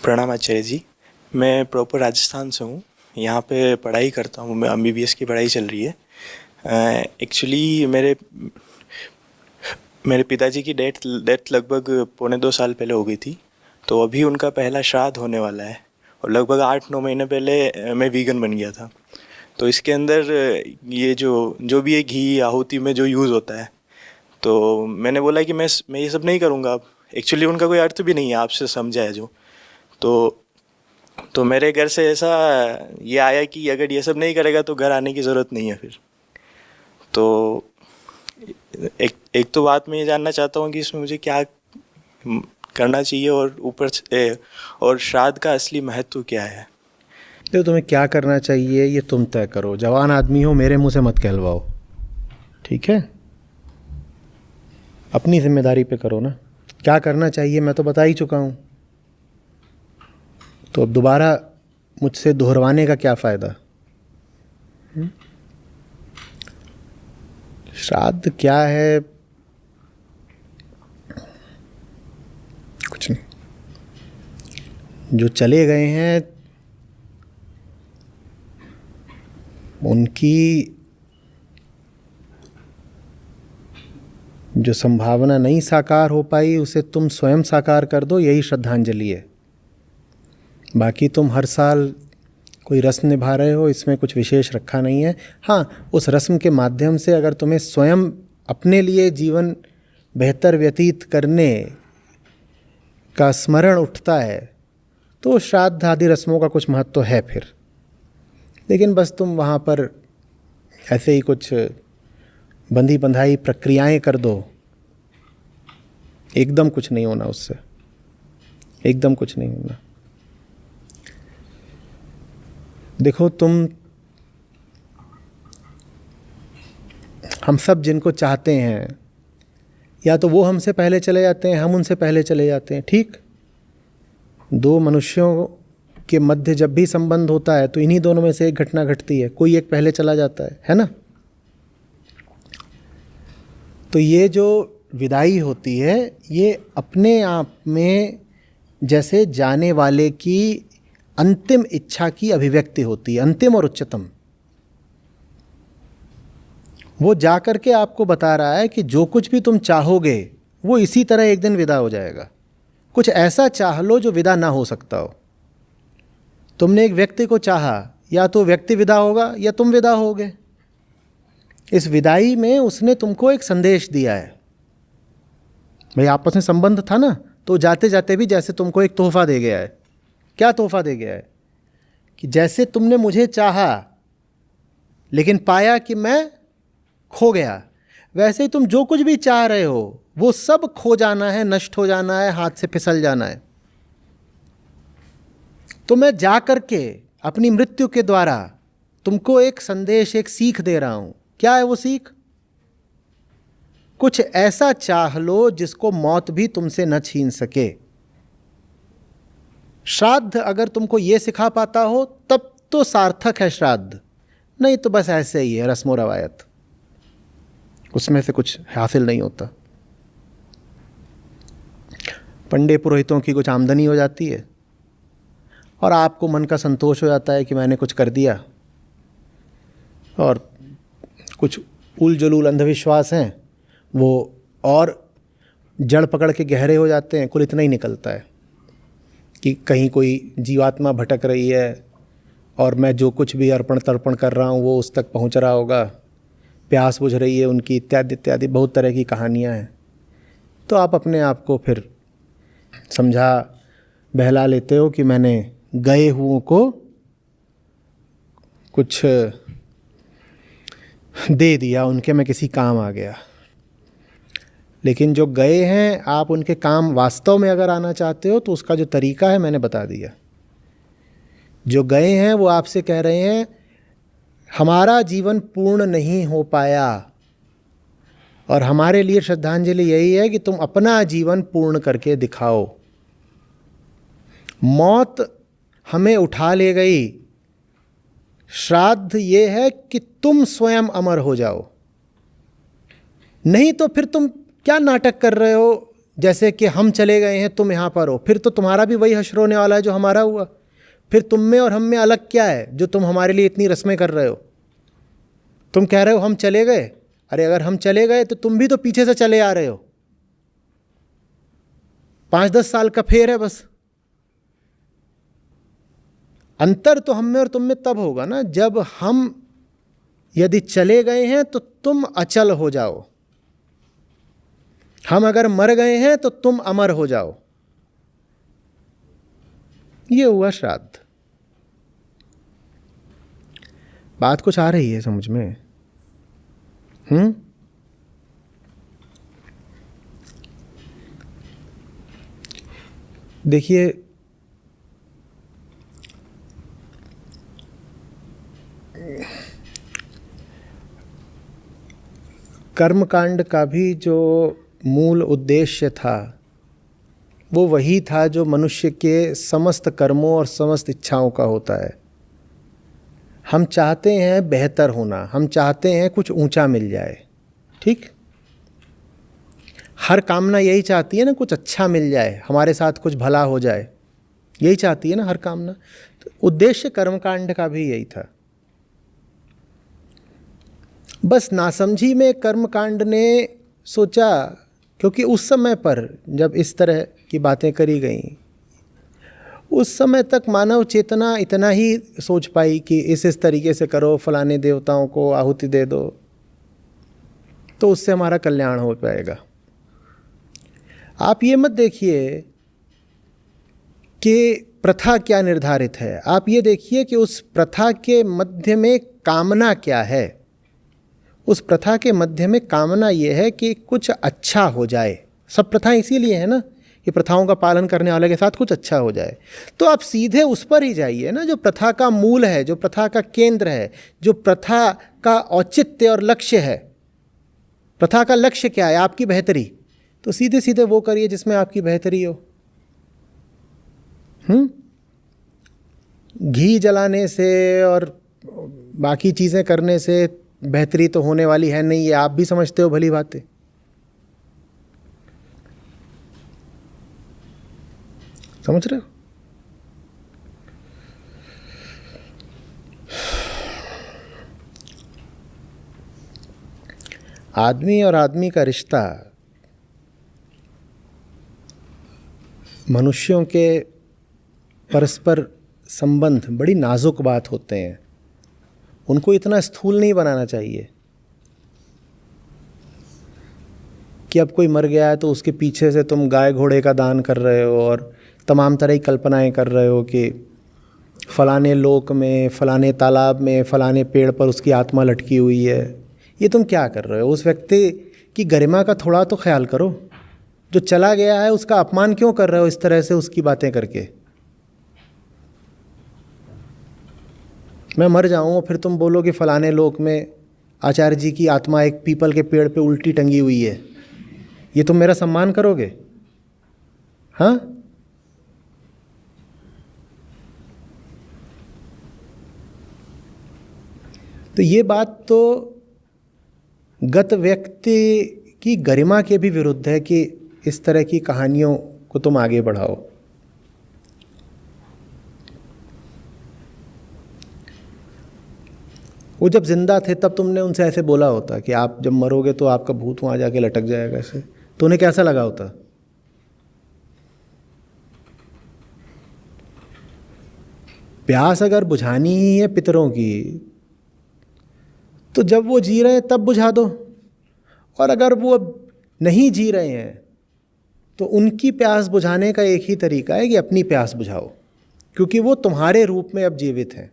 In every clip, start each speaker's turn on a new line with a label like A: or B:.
A: प्रणाम आचार्य जी। मैं प्रॉपर राजस्थान से हूँ। यहाँ पे पढ़ाई करता हूँ, मैं एमबीबीएस की पढ़ाई चल रही है। एक्चुअली मेरे मेरे पिताजी की डेथ लगभग 1.25 साल पहले हो गई थी। तो अभी उनका पहला श्राद्ध होने वाला है और लगभग 8-9 महीने पहले मैं वीगन बन गया था। तो इसके अंदर ये जो भी ये घी आहुति में जो यूज़ होता है, तो मैंने बोला कि मैं ये सब नहीं करूँगा अब। एक्चुअली उनका कोई अर्थ भी नहीं है, आपसे समझा है जो। तो तो मेरे घर से ऐसा ये आया कि अगर ये सब नहीं करेगा तो घर आने की ज़रूरत नहीं है फिर। तो एक एक तो बात मैं ये जानना चाहता हूँ कि इसमें मुझे क्या करना चाहिए और ऊपर से और श्राद्ध का असली महत्व क्या है।
B: तो तुम्हें क्या करना चाहिए ये तुम तय करो। जवान आदमी हो, मेरे मुंह से मत कहलवाओ, ठीक है? अपनी जिम्मेदारी पे करो ना। क्या करना चाहिए मैं तो बता ही चुका हूँ, तो अब दोबारा मुझसे दोहरवाने का क्या फ़ायदा? श्राद्ध क्या है? कुछ नहीं। जो चले गए हैं उनकी जो संभावना नहीं साकार हो पाई उसे तुम स्वयं साकार कर दो, यही श्रद्धांजलि है। बाकी तुम हर साल कोई रस्म निभा रहे हो, इसमें कुछ विशेष रखा नहीं है। हाँ, उस रस्म के माध्यम से अगर तुम्हें स्वयं अपने लिए जीवन बेहतर व्यतीत करने का स्मरण उठता है तो श्राद्ध आदि रस्मों का कुछ महत्व है फिर। लेकिन बस तुम वहाँ पर ऐसे ही कुछ बंधी बंधाई प्रक्रियाएं कर दो, एकदम कुछ नहीं होना उससे, एकदम कुछ नहीं होना। देखो, हम सब जिनको चाहते हैं, या तो वो हमसे पहले चले जाते हैं, हम उनसे पहले चले जाते हैं, ठीक? दो मनुष्यों के मध्य जब भी संबंध होता है तो इन्हीं दोनों में से एक घटना घटती है, कोई एक पहले चला जाता है ना? तो ये जो विदाई होती है ये अपने आप में जैसे जाने वाले की अंतिम इच्छा की अभिव्यक्ति होती है, अंतिम और उच्चतम। वो जा कर के आपको बता रहा है कि जो कुछ भी तुम चाहोगे वो इसी तरह एक दिन विदा हो जाएगा। कुछ ऐसा चाह लो जो विदा ना हो सकता हो। तुमने एक व्यक्ति को चाहा, या तो व्यक्ति विदा होगा या तुम विदा होगे। इस विदाई में उसने तुमको एक संदेश दिया है। भाई आपस में संबंध था ना, तो जाते जाते भी जैसे तुमको एक तोहफा दे गया है। क्या तोहफा दे गया है? कि जैसे तुमने मुझे चाहा लेकिन पाया कि मैं खो गया, वैसे ही तुम जो कुछ भी चाह रहे हो वो सब खो जाना है, नष्ट हो जाना है, हाथ से फिसल जाना है। तो मैं जा कर के अपनी मृत्यु के द्वारा तुमको एक संदेश, एक सीख दे रहा हूं। क्या है वो सीख? कुछ ऐसा चाह लो जिसको मौत भी तुमसे न छीन सके। श्राद्ध अगर तुमको ये सिखा पाता हो तब तो सार्थक है श्राद्ध, नहीं तो बस ऐसे ही है, रस्म रवायत, उसमें से कुछ हासिल नहीं होता। पंडे पुरोहितों की कुछ आमदनी हो जाती है और आपको मन का संतोष हो जाता है कि मैंने कुछ कर दिया, और कुछ उल जलूल अंधविश्वास हैं वो और जड़ पकड़ के गहरे हो जाते हैं। कुल इतना ही निकलता है कि कहीं कोई जीवात्मा भटक रही है और मैं जो कुछ भी अर्पण तर्पण कर रहा हूँ वो उस तक पहुँच रहा होगा, प्यास बुझ रही है उनकी, इत्यादि इत्यादि बहुत तरह की कहानियाँ हैं। तो आप अपने आप को फिर समझा बहला लेते हो कि मैंने गए हुओं को कुछ दे दिया, उनके मैं किसी काम आ गया। लेकिन जो गए हैं, आप उनके काम वास्तव में अगर आना चाहते हो तो उसका जो तरीका है मैंने बता दिया। जो गए हैं वो आपसे कह रहे हैं हमारा जीवन पूर्ण नहीं हो पाया, और हमारे लिए श्रद्धांजलि यही है कि तुम अपना जीवन पूर्ण करके दिखाओ। मौत हमें उठा ले गई, श्राद्ध ये है कि तुम स्वयं अमर हो जाओ। नहीं तो फिर तुम क्या नाटक कर रहे हो जैसे कि हम चले गए हैं, तुम यहाँ पर हो, फिर तो तुम्हारा भी वही हश्र होने वाला है जो हमारा हुआ। फिर तुम में और हम में अलग क्या है जो तुम हमारे लिए इतनी रस्में कर रहे हो? तुम कह रहे हो हम चले गए, अरे अगर हम चले गए तो तुम भी तो पीछे से चले आ रहे हो। 5-10 साल का फेर है बस। अंतर तो हम में और तुम में तब होगा ना जब हम यदि चले गए हैं तो तुम अचल हो जाओ, हम अगर मर गए हैं तो तुम अमर हो जाओ। ये हुआ श्राद्ध। बात कुछ आ रही है समझ में? देखिए, कर्मकांड का भी जो मूल उद्देश्य था वो वही था जो मनुष्य के समस्त कर्मों और समस्त इच्छाओं का होता है। हम चाहते हैं बेहतर होना, हम चाहते हैं कुछ ऊंचा मिल जाए, ठीक? हर कामना यही चाहती है ना, कुछ अच्छा मिल जाए, हमारे साथ कुछ भला हो जाए, यही चाहती है ना हर कामना। तो उद्देश्य कर्मकांड का भी यही था। बस नासमझी में कर्मकांड ने सोचा, क्योंकि उस समय पर जब इस तरह की बातें करी गईं, उस समय तक मानव चेतना इतना ही सोच पाई कि इस तरीके से करो, फलाने देवताओं को आहुति दे दो तो उससे हमारा कल्याण हो पाएगा। आप ये मत देखिए कि प्रथा क्या निर्धारित है, आप ये देखिए कि उस प्रथा के मध्य में कामना क्या है। उस प्रथा के मध्य में कामना ये है कि कुछ अच्छा हो जाए। सब प्रथा इसीलिए है ना कि प्रथाओं का पालन करने वाले के साथ कुछ अच्छा हो जाए। तो आप सीधे उस पर ही जाइए ना जो प्रथा का मूल है, जो प्रथा का केंद्र है, जो प्रथा का औचित्य और लक्ष्य है। प्रथा का लक्ष्य क्या है? आपकी बेहतरी। तो सीधे सीधे वो करिए जिसमें आपकी बेहतरी हो। घी जलाने से और बाकी चीज़ें करने से बेहतरी तो होने वाली है नहीं, ये आप भी समझते हो भली बातें। समझ रहे हो? आदमी और आदमी का रिश्ता, मनुष्यों के परस्पर संबंध बड़ी नाजुक बात होते हैं। उनको इतना स्थूल नहीं बनाना चाहिए कि अब कोई मर गया है तो उसके पीछे से तुम गाय घोड़े का दान कर रहे हो और तमाम तरह की कल्पनाएं कर रहे हो कि फलाने लोक में, फलाने तालाब में, फलाने पेड़ पर उसकी आत्मा लटकी हुई है। ये तुम क्या कर रहे हो? उस व्यक्ति की गरिमा का थोड़ा तो ख्याल करो। जो चला गया है उसका अपमान क्यों कर रहे हो इस तरह से उसकी बातें करके? मैं मर जाऊँ फिर तुम बोलो कि फलाने लोक में आचार्य जी की आत्मा एक पीपल के पेड़ पे उल्टी टंगी हुई है, ये तुम मेरा सम्मान करोगे? हाँ? तो ये बात तो गत व्यक्ति की गरिमा के भी विरुद्ध है कि इस तरह की कहानियों को तुम आगे बढ़ाओ। वो जब जिंदा थे तब तुमने उनसे ऐसे बोला होता कि आप जब मरोगे तो आपका भूत वहाँ जाके लटक जाएगा ऐसे, तो उन्हें कैसा लगा होता? प्यास अगर बुझानी ही है पितरों की तो जब वो जी रहे हैं तब बुझा दो, और अगर वो अब नहीं जी रहे हैं तो उनकी प्यास बुझाने का एक ही तरीका है कि अपनी प्यास बुझाओ, क्योंकि वो तुम्हारे रूप में अब जीवित हैं।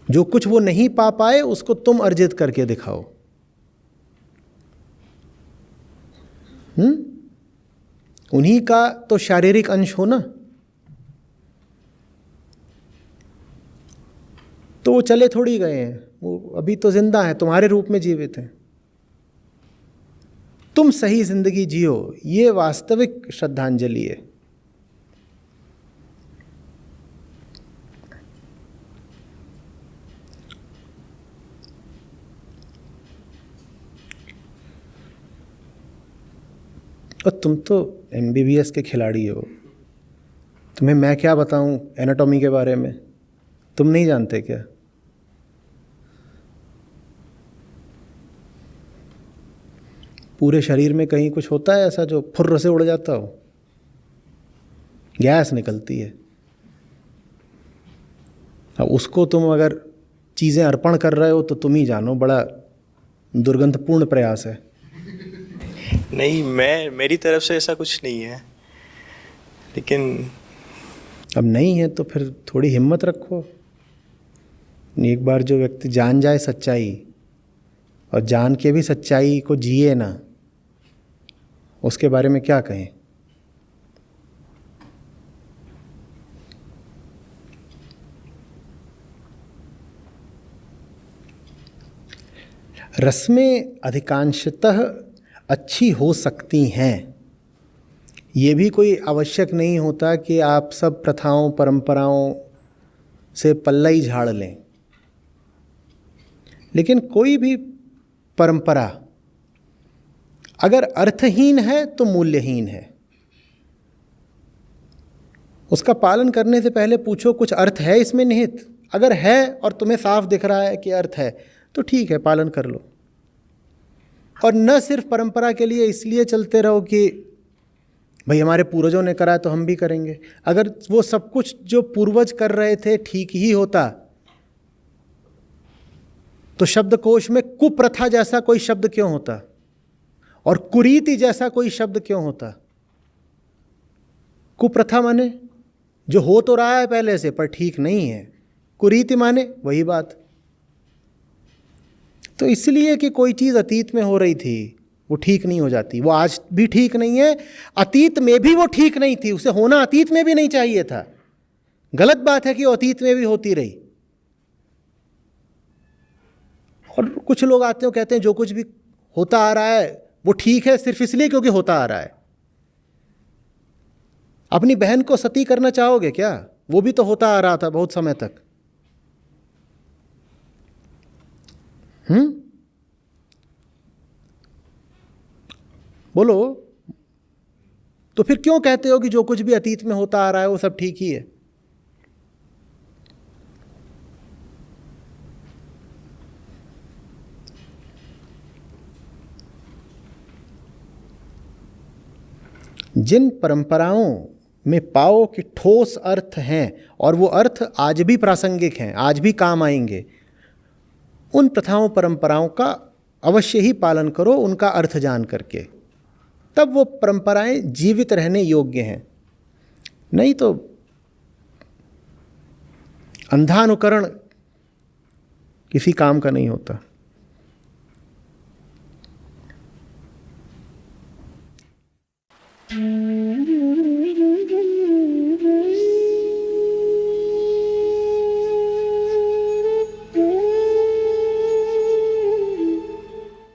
B: जो कुछ वो नहीं पा पाए उसको तुम अर्जित करके दिखाओ। उन्हीं का तो शारीरिक अंश हो ना। तो वो चले थोड़ी गए हैं, वो अभी तो जिंदा हैं, तुम्हारे रूप में जीवित हैं। तुम सही जिंदगी जियो, ये वास्तविक श्रद्धांजलि है। और तुम तो MBBS के खिलाड़ी हो, तुम्हें मैं क्या बताऊं एनाटॉमी के बारे में, तुम नहीं जानते क्या? पूरे शरीर में कहीं कुछ होता है ऐसा जो फुर्र से उड़ जाता हो? गैस निकलती है। अब उसको तुम अगर चीज़ें अर्पण कर रहे हो तो तुम ही जानो, बड़ा दुर्गंधपूर्ण प्रयास है।
A: नहीं, मेरी तरफ से ऐसा कुछ नहीं है, लेकिन
B: अब नहीं है तो फिर थोड़ी हिम्मत रखो। एक बार जो व्यक्ति जान जाए सच्चाई और जान के भी सच्चाई को जिए ना, उसके बारे में क्या कहें। रस्में अधिकांशतः अच्छी हो सकती हैं, ये भी कोई आवश्यक नहीं होता कि आप सब प्रथाओं परंपराओं से पल्ला ही झाड़ लें। लेकिन कोई भी परंपरा अगर अर्थहीन है तो मूल्यहीन है। उसका पालन करने से पहले पूछो कुछ अर्थ है इसमें निहित। अगर है और तुम्हें साफ दिख रहा है कि अर्थ है तो ठीक है, पालन कर लो। और न सिर्फ परंपरा के लिए इसलिए चलते रहो कि भाई हमारे पूर्वजों ने करा तो हम भी करेंगे। अगर वो सब कुछ जो पूर्वज कर रहे थे ठीक ही होता तो शब्दकोश में कुप्रथा जैसा कोई शब्द क्यों होता और कुरीति जैसा कोई शब्द क्यों होता? कुप्रथा माने जो हो तो रहा है पहले से पर ठीक नहीं है, कुरीति माने वही बात। तो इसलिए कि कोई चीज़ अतीत में हो रही थी वो ठीक नहीं हो जाती, वो आज भी ठीक नहीं है। अतीत में भी वो ठीक नहीं थी, उसे होना अतीत में भी नहीं चाहिए था। गलत बात है कि वो अतीत में भी होती रही। और कुछ लोग आते हैं कहते हैं जो कुछ भी होता आ रहा है वो ठीक है सिर्फ इसलिए क्योंकि होता आ रहा है। अपनी बहन को सती करना चाहोगे क्या? वो भी तो होता आ रहा था बहुत समय तक। बोलो, तो फिर क्यों कहते हो कि जो कुछ भी अतीत में होता आ रहा है वो सब ठीक ही है? जिन परंपराओं में पाओ कि ठोस अर्थ हैं और वो अर्थ आज भी प्रासंगिक हैं, आज भी काम आएंगे, उन प्रथाओं परंपराओं का अवश्य ही पालन करो, उनका अर्थ जान करके। तब वो परंपराएं जीवित रहने योग्य हैं। नहीं तो अंधानुकरण किसी काम का नहीं होता।